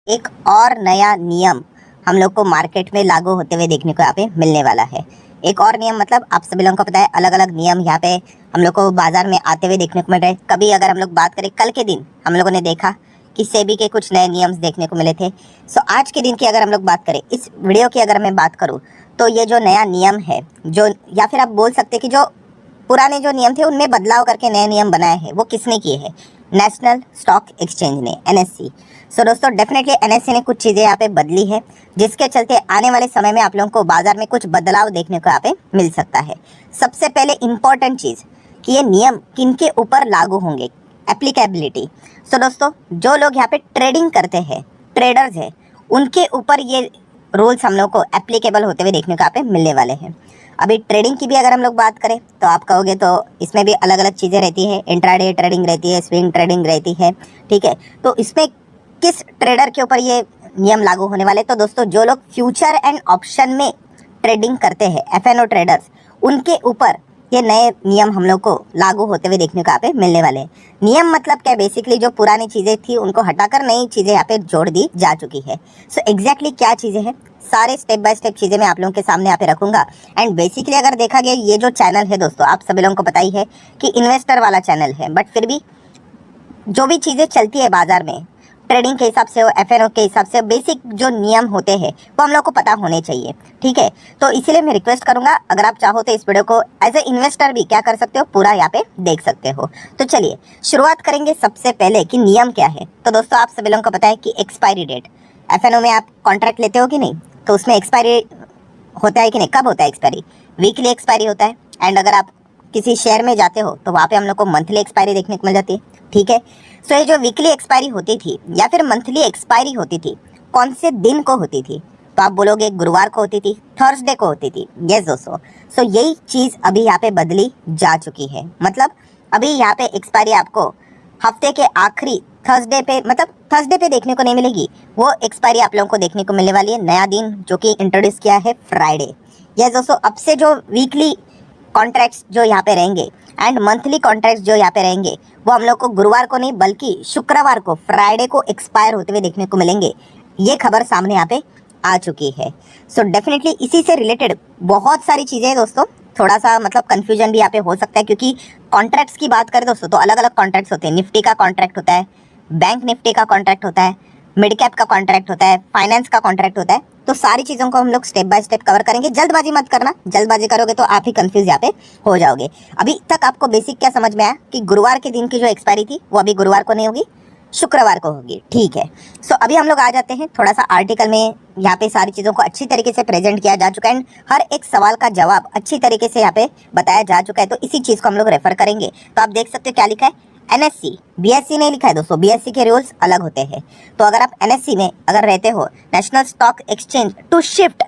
एक और नया नियम हम लोग को मार्केट में लागू होते हुए देखने को यहाँ पे मिलने वाला है। एक और नियम मतलब आप सभी लोगों को पता है, अलग अलग नियम यहाँ पे हम लोग को बाजार में आते हुए देखने को मिल रहे हैं। कभी अगर हम लोग बात करें, कल के दिन हम लोगों ने देखा कि सेबी के कुछ नए नियम्स देखने को मिले थे। सो आज के दिन की अगर हम लोग बात करें, इस वीडियो की अगर मैं बात करूँ तो ये जो नया नियम है, जो या फिर आप बोल सकते कि जो पुराने जो नियम थे उनमें बदलाव करके नए नियम बनाए हैं, वो किसने किए हैं? नेशनल स्टॉक एक्सचेंज ने, एनएससी। सो दोस्तों, डेफिनेटली एनएससी ने कुछ चीज़ें यहाँ पे बदली है, जिसके चलते आने वाले समय में आप लोगों को बाजार में कुछ बदलाव देखने को यहाँ पे मिल सकता है। सबसे पहले इंपॉर्टेंट चीज़ कि ये नियम किनके ऊपर लागू होंगे, एप्लीकेबिलिटी। सो दोस्तों, जो लोग यहाँ पे ट्रेडिंग करते हैं, ट्रेडर्स हैं, उनके ऊपर ये रूल्स हम लोग को एप्लीकेबल होते हुए देखने को यहाँ पे मिलने वाले हैं। अभी ट्रेडिंग की भी अगर हम लोग बात करें तो आप कहोगे तो इसमें भी अलग अलग चीज़ें रहती है। इंट्राडे ट्रेडिंग रहती है, स्विंग ट्रेडिंग रहती है, ठीक है। तो इसमें किस ट्रेडर के ऊपर ये नियम लागू होने वाले? तो दोस्तों, जो लोग फ्यूचर एंड ऑप्शन में ट्रेडिंग करते हैं, एफएनओ ट्रेडर्स, उनके ऊपर ये नए नियम हम लोग को लागू होते हुए देखने को यहाँ पे मिलने वाले हैं। नियम मतलब क्या? बेसिकली जो पुरानी चीज़ें थी उनको हटाकर नई चीज़ें यहाँ पे जोड़ दी जा चुकी है। सो एग्जैक्टली क्या चीज़ें हैं, सारे स्टेप बाय स्टेप चीज़ें मैं आप लोगों के सामने यहाँ पे रखूंगा। एंड बेसिकली अगर देखा गया, ये जो चैनल है दोस्तों, आप सभी लोगों को पता ही है कि इन्वेस्टर वाला चैनल है, बट फिर भी जो भी चीज़ें चलती है बाजार में, ट्रेडिंग के हिसाब से हो, एफएनओ के हिसाब से, बेसिक जो नियम होते हैं वो हम लोग को पता होने चाहिए, ठीक है। तो इसीलिए मैं रिक्वेस्ट करूंगा, अगर आप चाहो तो इस वीडियो को एज ए इन्वेस्टर भी क्या कर सकते हो, पूरा यहाँ पे देख सकते हो। तो चलिए शुरुआत करेंगे सबसे पहले कि नियम क्या है। तो दोस्तों, आप सभी लोगों को पता है कि एक्सपायरी डेट, एफएनओ में आप कॉन्ट्रैक्ट लेते हो कि नहीं, तो उसमें एक्सपायरी होता है कि नहीं? कब होता है एक्सपायरी? वीकली एक्सपायरी होता है। एंड अगर आप किसी शेयर में जाते हो तो वहाँ पे हम लोग को मंथली एक्सपायरी देखने को मिल जाती है, ठीक है। सो ये जो वीकली एक्सपायरी होती थी या फिर मंथली एक्सपायरी होती थी, कौन से दिन को होती थी? तो आप बोलोगे गुरुवार को होती थी, थर्सडे को होती थी। यस दोस्तों, सो यही चीज़ अभी यहाँ पे बदली जा चुकी है। मतलब अभी यहाँ पे एक्सपायरी आपको हफ्ते के आखिरी थर्सडे पे, मतलब थर्सडे पे देखने को नहीं मिलेगी। वो एक्सपायरी आप लोगों को देखने को मिलने वाली है। नया दिन जो कि इंट्रोड्यूस किया है, फ्राइडे। यस दोस्तों, अब से जो वीकली कॉन्ट्रैक्ट्स जो यहाँ पे रहेंगे एंड मंथली कॉन्ट्रैक्ट्स जो यहाँ पे रहेंगे, वो हम लोग को गुरुवार को नहीं बल्कि शुक्रवार को, फ्राइडे को एक्सपायर होते हुए देखने को मिलेंगे। ये खबर सामने यहाँ पे आ चुकी है। सो डेफिनेटली इसी से रिलेटेड बहुत सारी चीज़ें हैं दोस्तों। थोड़ा सा मतलब कन्फ्यूजन भी यहाँ पे हो सकता है, क्योंकि कॉन्ट्रैक्ट्स की बात करें दोस्तों तो अलग अलग कॉन्ट्रैक्ट्स होते हैं। निफ्टी का कॉन्ट्रैक्ट होता है, बैंक निफ्टी का कॉन्ट्रैक्ट होता है, मिड कैप का कॉन्ट्रैक्ट होता है, फाइनेंस का कॉन्ट्रैक्ट होता है। तो सारी चीज़ों को हम लोग स्टेप बाय स्टेप कवर करेंगे। जल्दबाजी मत करना, जल्दबाजी करोगे तो आप ही कंफ्यूज यहाँ पे हो जाओगे। अभी तक आपको बेसिक क्या समझ में आया कि गुरुवार के दिन की जो एक्सपायरी थी वो अभी गुरुवार को नहीं होगी, शुक्रवार को होगी, ठीक है। सो अभी हम लोग आ जाते हैं थोड़ा सा आर्टिकल में। यहाँ पे सारी चीज़ों को अच्छी तरीके से प्रेजेंट किया जा चुका है एंड हर एक सवाल का जवाब अच्छी तरीके से यहाँ पे बताया जा चुका है। तो इसी चीज़ को हम लोग रेफर करेंगे। तो आप देख सकते हो क्या लिखा है, एनएससी, बीएससी नहीं लिखा है दोस्तों। बीएससी के रूल्स अलग होते हैं। तो अगर आप एनएससी में अगर रहते हो, national stock exchange to shift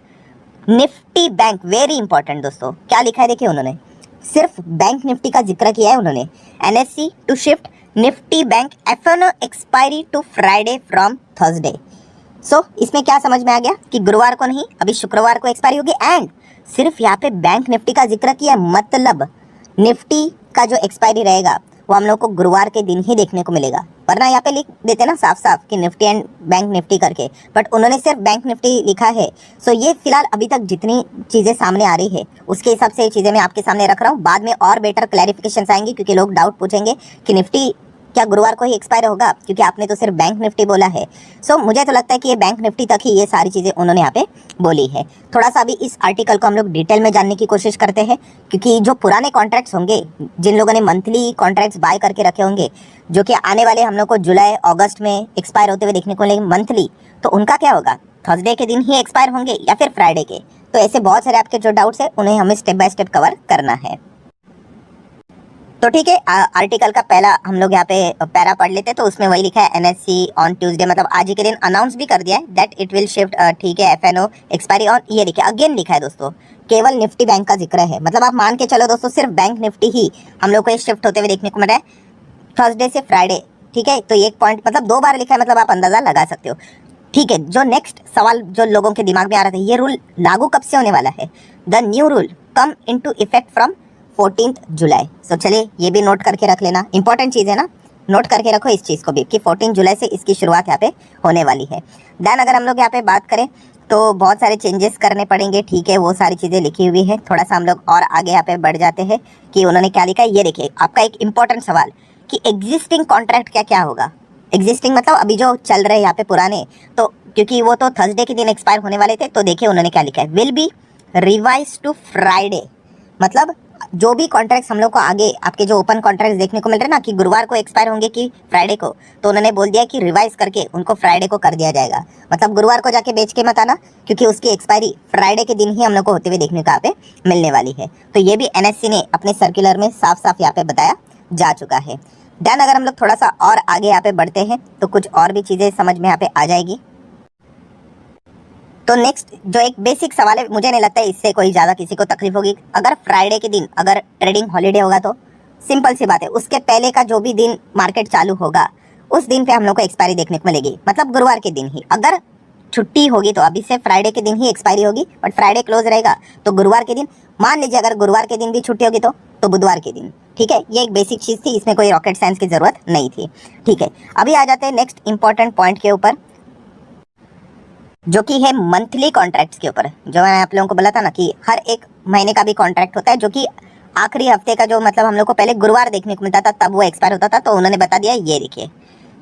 Nifty bank, very important दोस्तों, क्या लिखा है देखिए, उन्होंने सिर्फ बैंक निफ्टी का जिक्र किया है उन्होंने। NSC to shift Nifty bank FNO expiry to Friday from Thursday. So इसमें क्या समझ में आ गया कि गुरुवार को नहीं, अभी शुक्रवार को एक्सपायरी होगी। एंड सिर्फ यहाँ पे बैंक निफ्टी का जिक्र किया, मतलब निफ्टी का जो एक्सपायरी रहेगा वो हम लोग को गुरुवार के दिन ही देखने को मिलेगा। वरना यहाँ पे लिख देते ना साफ साफ कि निफ्टी एंड बैंक निफ्टी करके, बट उन्होंने सिर्फ बैंक निफ्टी लिखा है। सो ये फिलहाल अभी तक जितनी चीज़ें सामने आ रही है उसके हिसाब से ये चीज़ें मैं आपके सामने रख रहा हूँ। बाद में और बेटर क्लैरिफिकेशन आएंगी, क्योंकि लोग डाउट पूछेंगे कि निफ्टी क्या गुरुवार को ही एक्सपायर होगा, क्योंकि आपने तो सिर्फ बैंक निफ्टी बोला है। सो मुझे तो लगता है कि ये बैंक निफ्टी तक ही ये सारी चीज़ें उन्होंने यहाँ पे बोली है। थोड़ा सा अभी इस आर्टिकल को हम लोग डिटेल में जानने की कोशिश करते हैं, क्योंकि जो पुराने कॉन्ट्रैक्ट्स होंगे, जिन लोगों ने मंथली कॉन्ट्रैक्ट्स बाय करके रखे होंगे, जो कि आने वाले हम लोग को जुलाई अगस्त में एक्सपायर होते हुए देखने को मिलेंगे मंथली, तो उनका क्या होगा? थर्सडे के दिन ही एक्सपायर होंगे या फिर फ्राइडे के? तो ऐसे बहुत सारे आपके जो डाउट्स है उन्हें हमें स्टेप बाय स्टेप कवर करना है। तो ठीक है, आर्टिकल का पहला हम लोग यहाँ पे पैरा पढ़ लेते हैं। तो उसमें वही लिखा है, एनएससी ऑन ट्यूसडे, मतलब आज ही के दिन अनाउंस भी कर दिया है दैट इट विल शिफ्ट, ठीक है, एफएनओ एक्सपायरी ऑन, ये लिखा अगेन लिखा है दोस्तों, केवल निफ्टी बैंक का जिक्र है। मतलब आप मान के चलो दोस्तों, सिर्फ बैंक निफ्टी ही हम लोग को शिफ्ट होते हुए देखने को मिल रहा है थर्सडे से फ्राइडे, ठीक है। तो एक पॉइंट मतलब 2 बार लिखा है, मतलब आप अंदाजा लगा सकते हो, ठीक है। जो नेक्स्ट सवाल जो लोगों के दिमाग में आ रहा था, ये रूल लागू कब से होने वाला है? The new rule come into effect from 14 जुलाई। सो चलिए ये भी नोट करके रख लेना, इंपॉर्टेंट चीज़ है ना। नोट करके रखो इस चीज़ को भी कि 14 जुलाई से इसकी शुरुआत यहाँ पे होने वाली है। देन अगर हम लोग यहाँ पे बात करें तो बहुत सारे चेंजेस करने पड़ेंगे, ठीक है, वो सारी चीज़ें लिखी हुई है। थोड़ा सा हम लोग और आगे यहाँ पे बढ़ जाते हैं कि उन्होंने क्या लिखा है। ये देखिए आपका एक इंपॉर्टेंट सवाल कि एग्जिस्टिंग कॉन्ट्रैक्ट क्या क्या होगा। एग्जिस्टिंग मतलब अभी जो चल रहे हैं यहाँ पे पुराने, तो क्योंकि वो तो थर्सडे के दिन एक्सपायर होने वाले थे, तो देखिए उन्होंने क्या लिखा है, will be revise to Friday. मतलब जो भी कॉन्ट्रैक्ट्स हम लोग को आगे आपके जो ओपन कॉन्ट्रैक्ट्स देखने को मिल रहे हैं ना कि गुरुवार को एक्सपायर होंगे कि फ्राइडे को, तो उन्होंने बोल दिया कि रिवाइज करके उनको फ्राइडे को कर दिया जाएगा। मतलब गुरुवार को जाके बेच के मत आना, क्योंकि उसकी एक्सपायरी फ्राइडे के दिन ही हम लोग को होते हुए देखने को यहाँ पे मिलने वाली है। तो ये भी एनएससी ने अपने सर्कुलर में साफ साफ यहाँ पे बताया जा चुका है। देन अगर हम लोग थोड़ा सा और आगे यहाँ पे बढ़ते हैं तो कुछ और भी चीज़ें समझ में यहाँ पे आ जाएगी। तो नेक्स्ट जो एक बेसिक सवाल है, मुझे नहीं लगता है इससे कोई ज़्यादा किसी को तकलीफ होगी। अगर फ्राइडे के दिन अगर ट्रेडिंग हॉलीडे होगा तो सिंपल सी बात है, उसके पहले का जो भी दिन मार्केट चालू होगा उस दिन पे हम लोग को एक्सपायरी देखने को मिलेगी। मतलब गुरुवार के दिन ही अगर छुट्टी होगी तो अभी से फ्राइडे के दिन ही एक्सपायरी होगी, बट फ्राइडे क्लोज रहेगा तो गुरुवार के दिन, मान लीजिए अगर गुरुवार के दिन भी छुट्टी होगी तो बुधवार के दिन, ठीक है। ये एक बेसिक चीज़ थी, इसमें कोई रॉकेट साइंस की ज़रूरत नहीं थी, ठीक है। अभी आ जाते हैं नेक्स्ट इंपॉर्टेंट पॉइंट के ऊपर, जो कि है मंथली कॉन्ट्रैक्ट्स के ऊपर। जो मैंने आप लोगों को बोला था ना कि हर एक महीने का भी कॉन्ट्रैक्ट होता है, जो कि आखिरी हफ्ते का जो मतलब हम लोग को पहले गुरुवार देखने को मिलता था तब वो एक्सपायर होता था, तो उन्होंने बता दिया ये देखिए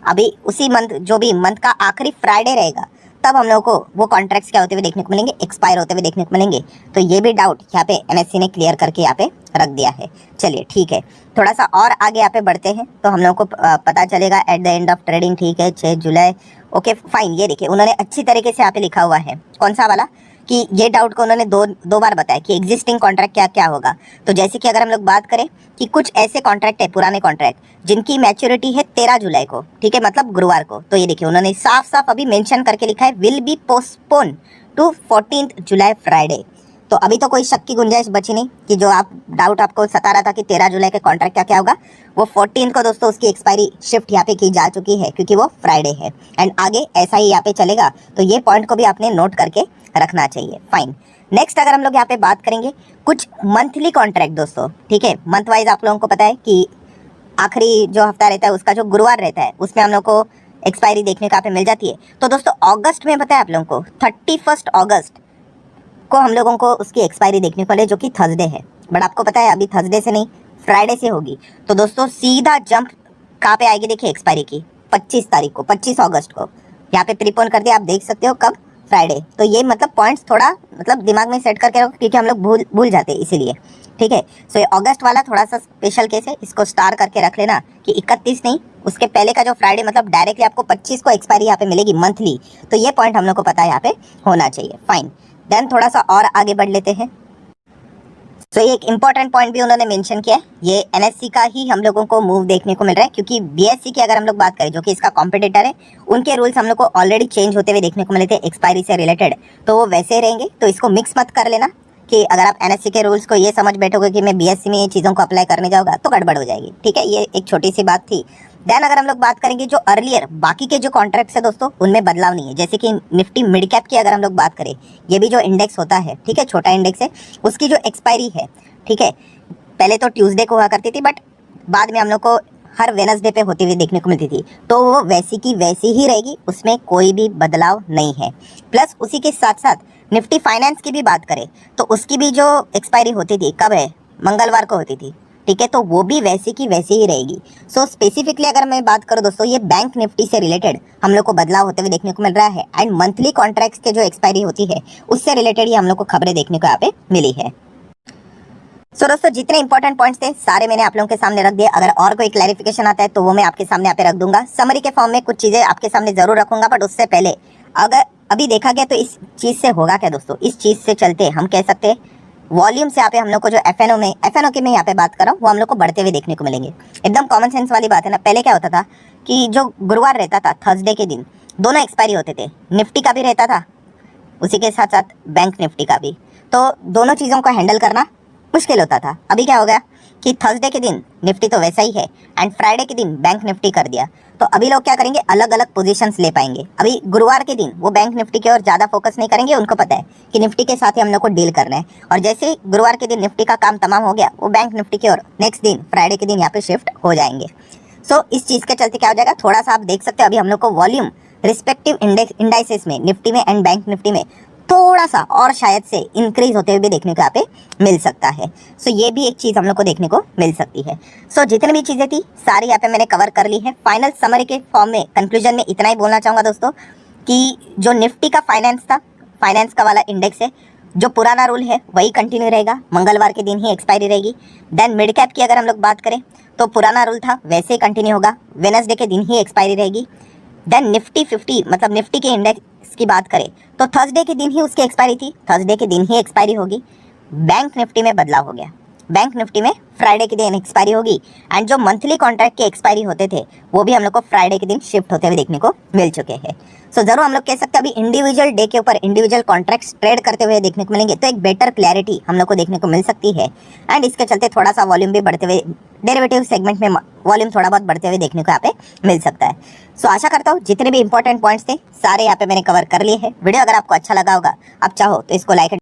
अभी उसी मंथ जो भी मंथ का आखिरी फ्राइडे रहेगा तब हम लोग को वो कॉन्ट्रैक्ट्स क्या होते हुए देखने को मिलेंगे, एक्सपायर होते हुए देखने को मिलेंगे। तो ये भी डाउट यहाँ पे एनएससी ने क्लियर करके यहाँ पे रख दिया है। चलिए ठीक है, थोड़ा सा और आगे यहाँ पे बढ़ते हैं तो हम लोग को पता चलेगा at the end of trading, ठीक है, 6 जुलाई। ओके फाइन, ये देखिए उन्होंने अच्छी तरीके से यहाँ पे लिखा हुआ है, कौन सा वाला, कि ये डाउट को उन्होंने दो बार बताया कि एग्जिस्टिंग कॉन्ट्रैक्ट क्या क्या होगा। तो जैसे कि अगर हम लोग बात करें कि कुछ ऐसे कॉन्ट्रैक्ट है, पुराने कॉन्ट्रैक्ट जिनकी मैच्योरिटी है 13 जुलाई को, ठीक है, मतलब गुरुवार को, तो ये देखिए उन्होंने साफ साफ अभी मेंशन करके लिखा है will be postpone to 14 July Friday. तो अभी तो कोई शक की गुंजाइश बची नहीं कि जो आप डाउट आपको सता रहा था कि 13 जुलाई के कॉन्ट्रैक्ट क्या क्या होगा, वो 14 को दोस्तों उसकी एक्सपायरी शिफ्ट यहाँ पे की जा चुकी है क्योंकि वो फ्राइडे है, एंड आगे ऐसा ही यहाँ पे चलेगा। तो ये पॉइंट को भी आपने नोट करके रखना चाहिए। फाइन, नेक्स्ट अगर हम लोग यहाँ पे बात करेंगे कुछ मंथली कॉन्ट्रैक्ट दोस्तों, ठीक है, मंथ वाइज आप लोगों को पता है कि आखिरी जो हफ्ता रहता है उसका जो गुरुवार रहता है उसमें हम लोग को एक्सपायरी देखने को यहाँ पे मिल जाती है। तो दोस्तों अगस्त में बताया आप लोगों को 31 अगस्त को हम लोगों को उसकी एक्सपायरी देखने को मिले, जो कि थर्सडे है, बट आपको पता है अभी थर्सडे से नहीं फ्राइडे से होगी। तो दोस्तों सीधा जंप कहाँ पे आएगी, देखिए एक्सपायरी की 25 तारीख को, 25 अगस्त को यहाँ पे प्रीपोन कर दिया, आप देख सकते हो कब, फ्राइडे। तो ये मतलब पॉइंट्स थोड़ा मतलब दिमाग में सेट करके रखो क्योंकि हम लोग भूल जाते हैं इसीलिए, ठीक है। सो ये अगस्त वाला थोड़ा सा स्पेशल केस है, इसको स्टार करके रख लेना कि 31 नहीं, उसके पहले का जो फ्राइडे मतलब डायरेक्टली आपको 25 को एक्सपायरी यहाँ पे मिलेगी मंथली। तो ये पॉइंट हम लोग को पता है यहाँ पे होना चाहिए। फाइन, देन थोड़ा सा और आगे बढ़ लेते हैं। तो ये एक इंपॉर्टेंट पॉइंट भी उन्होंने मेंशन किया है, ये एनएससी का ही हम लोगों को मूव देखने को मिल रहा है, क्योंकि बीएससी की अगर हम लोग बात करें जो कि इसका कॉम्पिटिटर है, उनके रूल्स हम लोग को ऑलरेडी चेंज होते हुए देखने को मिले थे एक्सपायरी से रिलेटेड, तो वो वैसे रहेंगे। तो इसको मिक्स मत कर लेना कि अगर आप एनएससी के रूल्स को ये समझ बैठोगे कि मैं बीएससी में ये चीज़ों को अप्लाई करने जाऊँगा तो गड़बड़ हो जाएगी, ठीक है। ये एक छोटी सी बात थी। देन अगर हम लोग बात करेंगे जो अर्लियर बाकी के जो कॉन्ट्रैक्ट्स है दोस्तों उनमें बदलाव नहीं है, जैसे कि निफ्टी मिड कैप की अगर हम लोग बात करें, ये भी जो इंडेक्स होता है, ठीक है, छोटा इंडेक्स है, उसकी जो एक्सपायरी है, ठीक है, पहले तो ट्यूसडे को हुआ करती थी, बट बाद में हम लोग को हर वेनसडे पे होती हुई देखने को मिलती थी, तो वो वैसी की वैसी ही रहेगी, उसमें कोई भी बदलाव नहीं है। प्लस उसी के साथ साथ निफ्टी फाइनेंस की भी बात करें तो उसकी भी जो एक्सपायरी होती थी कब है, मंगलवार को होती थी, ठीक है, तो वो भी वैसी की वैसी ही रहेगी। सो स्पेसिफिकली अगर मैं बात करूँ दोस्तों, ये बैंक निफ्टी से रिलेटेड हम लोग को बदलाव होते हुए देखने को मिल रहा है, एंड मंथली कॉन्ट्रैक्ट्स के जो एक्सपायरी होती है उससे रिलेटेड ही हम लोग को खबरें देखने को यहाँ पे मिली है। सो दोस्तों जितने इंपॉर्टेंट पॉइंट्स थे सारे मैंने आप लोगों के सामने रख दिए। अगर और कोई क्लैरिफिकेशन आता है तो वो मैं आपके सामने यहाँ पे रख दूंगा। समरी के फॉर्म में कुछ चीज़ें आपके सामने जरूर रखूंगा, बट उससे पहले अगर अभी देखा गया तो इस चीज़ से होगा क्या दोस्तों, इस चीज़ से चलते हम कह सकते हैं वॉल्यूम से यहाँ पे हम लोग को जो एफएनओ की मैं यहाँ पे बात कर रहा हूँ वो हम लोग को बढ़ते हुए देखने को मिलेंगे। एकदम कॉमन सेंस वाली बात है ना। पहले क्या होता था कि जो गुरुवार रहता था थर्सडे के दिन दोनों एक्सपायरी होते थे, निफ्टी का भी रहता था उसी के साथ साथ बैंक निफ्टी का भी, तो दोनों चीज़ों को हैंडल करना मुश्किल होता था। अभी क्या हो गया कि थर्सडे के दिन निफ्टी तो वैसा ही है एंड फ्राइडे के दिन बैंक निफ्टी कर दिया, तो अभी लोग क्या करेंगे, अलग अलग पोजीशंस ले पाएंगे। अभी गुरुवार के दिन वो बैंक निफ्टी की ओर ज़्यादा फोकस नहीं करेंगे, उनको पता है कि निफ्टी के साथ ही हम लोग को डील करना है, और जैसे ही गुरुवार के दिन निफ्टी का काम तमाम हो गया वो बैंक निफ्टी की ओर नेक्स्ट दिन फ्राइडे के दिन यहाँ पे शिफ्ट हो जाएंगे। सो इस चीज़ के चलते क्या हो जाएगा, थोड़ा सा आप देख सकते हो अभी हम लोग को वॉल्यूम रिस्पेक्टिव इंडाइसेस में, निफ्टी में एंड बैंक निफ्टी में थोड़ा सा और शायद से इंक्रीज होते हुए भी देखने को यहाँ पे मिल सकता है। सो ये भी एक चीज़ हम लोग को देखने को मिल सकती है। सो जितनी भी चीज़ें थी सारी यहाँ पे मैंने कवर कर ली है। फाइनल समरी के फॉर्म में कंक्लूजन में इतना ही बोलना चाहूँगा दोस्तों कि जो निफ्टी का फाइनेंस था, फाइनेंस का वाला इंडेक्स है, जो पुराना रूल है वही कंटिन्यू रहेगा, मंगलवार के दिन ही एक्सपायरी रहेगी। देन मिड कैप की अगर हम लोग बात करें तो पुराना रूल था वैसे ही कंटिन्यू होगा, वेडनेसडे के दिन ही एक्सपायरी रहेगी। देन निफ्टी 50 मतलब निफ्टी के इंडेक्स की बात करें तो थर्सडे के दिन ही उसकी एक्सपायरी थी, थर्सडे के दिन ही एक्सपायरी होगी। बैंक निफ्टी में बदलाव हो गया, बैंक निफ्टी में फ्राइडे के दिन एक्सपायरी होगी एंड जो मंथली कॉन्ट्रैक्ट के एक्सपायरी होते थे वो भी हम लोग को फ्राइडे के दिन शिफ्ट होते हुए देखने को मिल चुके हैं। सो जरूर हम लोग कह सकते हैं अभी इंडिविजुअल डे के ऊपर इंडिविजुअल कॉन्ट्रैक्ट्स ट्रेड करते हुए देखने को मिलेंगे, तो एक बेटर क्लैरिटी हम लोग को देखने को मिल सकती है एंड इसके चलते थोड़ा सा वॉल्यूम भी बढ़ते हुए, डेरिवेटिव सेगमेंट में वॉल्यूम थोड़ा बहुत बढ़ते हुए देखने को यहाँ पे मिल सकता है। सो आशा करता हूँ जितने भी इंपॉर्टेंट पॉइंट्स थे सारे यहाँ पे मैंने कवर कर लिए हैं। वीडियो अगर आपको अच्छा लगा होगा, आप चाहो तो इसको लाइक